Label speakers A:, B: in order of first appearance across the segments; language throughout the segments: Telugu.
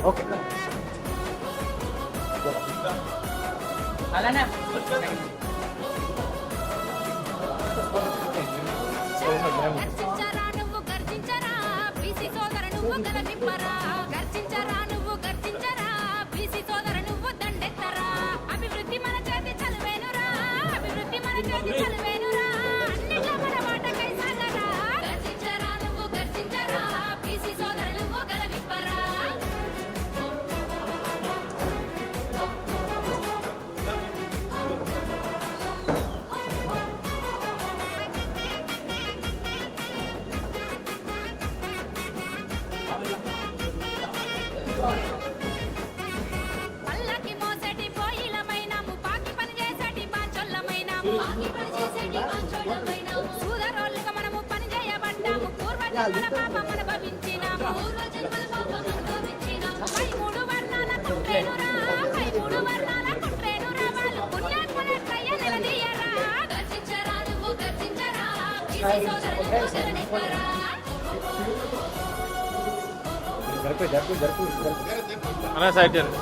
A: ఓకే అలానే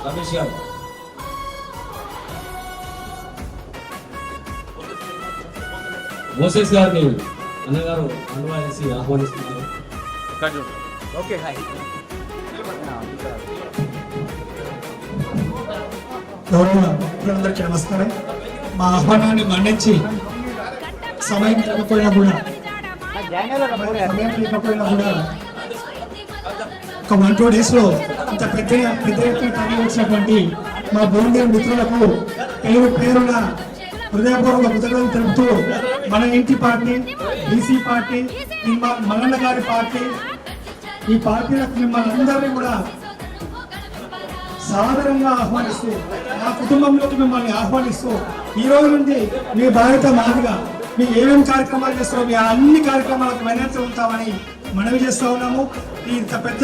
B: రమేష్ గారు మోసెస్ గారిని అన్నగారు అనువాదించి ఆహ్వానిస్తున్నారు.
A: ఓకే హాయ్
C: అందరికీ నమస్కారం. మా ఆహ్వానాన్ని మన్నించి సమయం లేకపోయినా కూడా ఒక 1-2 days లో ఇంత పెద్ద ఎత్తున తరలి వచ్చినటువంటి మా భువనగిరి మిత్రులకు పేరున హృదయపూర్వక కృతజ్ఞతలు తెలుపుతూ మన ఇంటి పార్టీ, బీసీ పార్టీ, మల్లన్న గారి పార్టీ, ఈ పార్టీలకు మిమ్మల్ని అందరినీ కూడా సాదరంగా ఆహ్వానిస్తూ, మా కుటుంబంలోకి మిమ్మల్ని ఆహ్వానిస్తూ, ఈ రోజు నుండి మీ బాధ్యత మాదిగా మీ ఏమేమి కార్యక్రమాలు చేస్తారో మీ అన్ని కార్యక్రమాలకు వెనక్కి ఉంటామని మనవి చేస్తూ ఉన్నాము. ఈ పెద్ద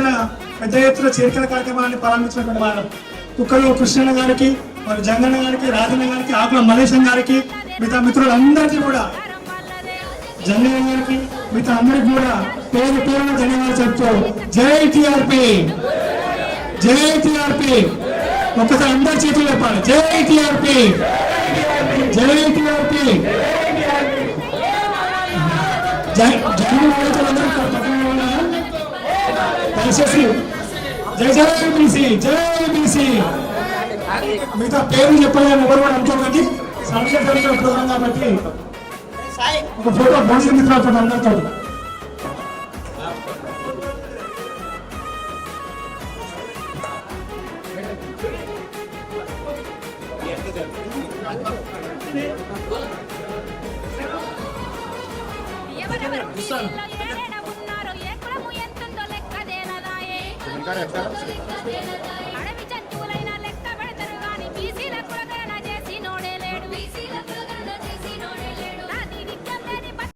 C: ఎత్తున చేరికల కార్యక్రమాన్ని ప్రారంభించినటువంటి మన కుక్కలో కృష్ణన్న గారికి, మరి జంగన్న గారికి, రాజన్న గారికి, ఆకుల మలేశం గారికి, మిగతా మిత్రులందరికీ కూడా, జంగన్న గారికి, మిగతా అందరికీ కూడా పేరు పేరున ధన్యవాదాలు చెప్తూ జై టీఆర్పీ, జై టీఆర్పీ. ఒక్కసారి అందరి చేతులు చెప్పాలి, జై టీఆర్పీ, జై టీఆర్పీ. దయచేసి జై జై బీసీ, జై బీసీ. మిగతా పేరు చెప్పలేని ఎవరు కూడా అనుకోకండి. సంక్షేమ ప్రోగ్రాం కాబట్టి ఒక ఫోటో భవిష్యత్ మిత్రులతో అందరితో
D: అడవి